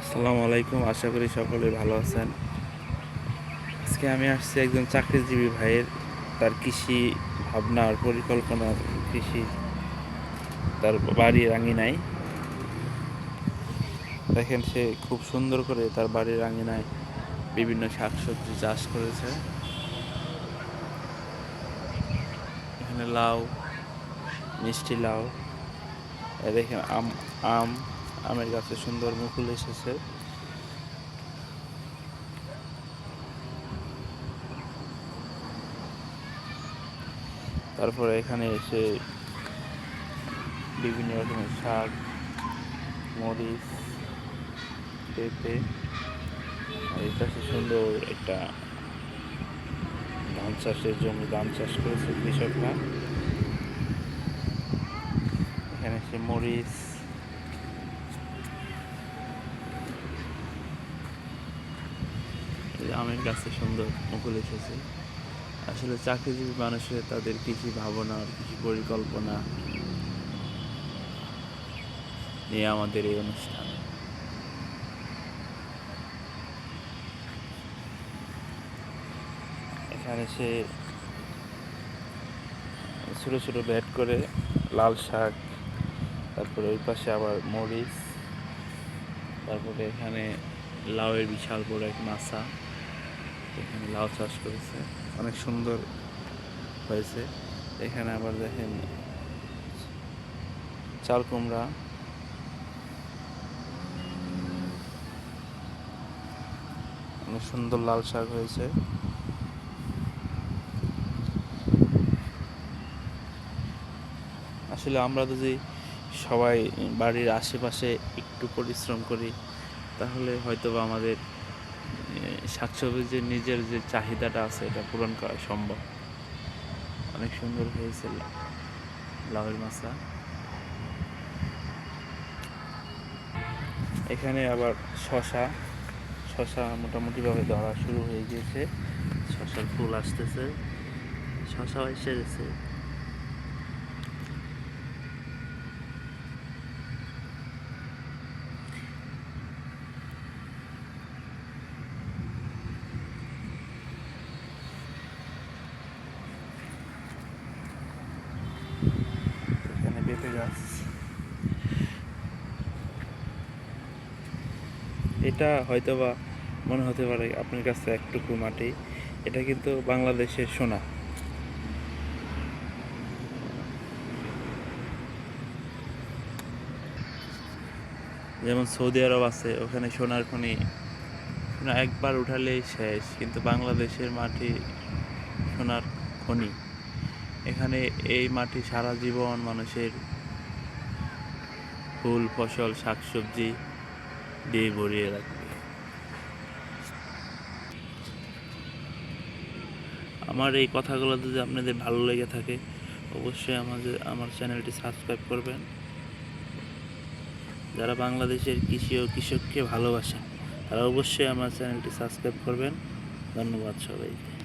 আসসালামু আলাইকুম, আশা করি সকলে ভালো আছেন। আজকে আমি আসছি একজন চাকরিজীবী ভাইয়ের তার কৃষি ভাবনার পরিকল্পনার কৃষি তার বাড়ির আঙিনায় দেখেন, সে খুব সুন্দর করে তার বাড়ির আঙিনায় বিভিন্ন শাকসবজি চাষ করেছে। এখানে লাউ, মিষ্টি লাউ, দেখেন আম আমের গাছে সুন্দর মুকুল এসেছে। তারপরে এখানে এসে বিভিন্ন রকমের শাক, মরিচ, পেঁপে, আর এই পাশে সুন্দর একটা ধান চাষের জমি, ধান চাষ করেছে কৃষকরা। এখানে সে মরিচ, আমের গাছে সুন্দর মুকুল এসেছে। আসলে চাকরিজীবী মানুষের তাদের কৃষি ভাবনা, কৃষি পরিকল্পনা নিয়ে আমাদের এই অনুষ্ঠান। এখানে সে ছোটো ছোটো ব্যাট করে লাল শাক, তারপরে ওই পাশে আবার মরিচ, তারপরে এখানে লাউয়ের বিশাল বড় এক মাছা, এখানে লাউ চাষ করেছে, অনেক সুন্দর হয়েছে। এখানে আবার দেখেন চাল কুমড়া, অনেক সুন্দর লাল শাক হয়েছে। আসলে আমরা যদি সবাই বাড়ির আশেপাশে একটু পরিশ্রম করি, তাহলে হয়তো বা আমাদের শাকসবজির নিজের যে চাহিদাটা আছে এটা পূরণ করা সম্ভব। অনেক সুন্দর হয়েছে লাউয়ের মাছা। এখানে আবার শশা শশা মোটামুটিভাবে ধরা শুরু হয়ে গিয়েছে, শশার ফুল আসতেছে, শশা এসে গেছে। এখানে পেঁপে গাছ, এটা হয়তোবা মনে হতে পারে আপনার কাছে একটুকু মাটি, এটা কিন্তু বাংলাদেশের সোনা। যেমন সৌদি আরব আছে, ওখানে সোনার খনি, সোনা একবার উঠালেই শেষ, কিন্তু বাংলাদেশের মাটি সোনার খনি। এখানে এই মাটি সারা জীবন মানুষের ফুল, ফসল, শাকসবজি দিয়ে ভরিয়ে রাখবে। আমার এই কথাগুলো যদি আপনাদের ভালো লেগে থাকে, অবশ্যই আমার চ্যানেলটি সাবস্ক্রাইব করবেন। যারা বাংলাদেশের কৃষি ও কৃষককে ভালোবাসেন, তারা অবশ্যই আমার চ্যানেলটি সাবস্ক্রাইব করবেন। ধন্যবাদ সবাইকে।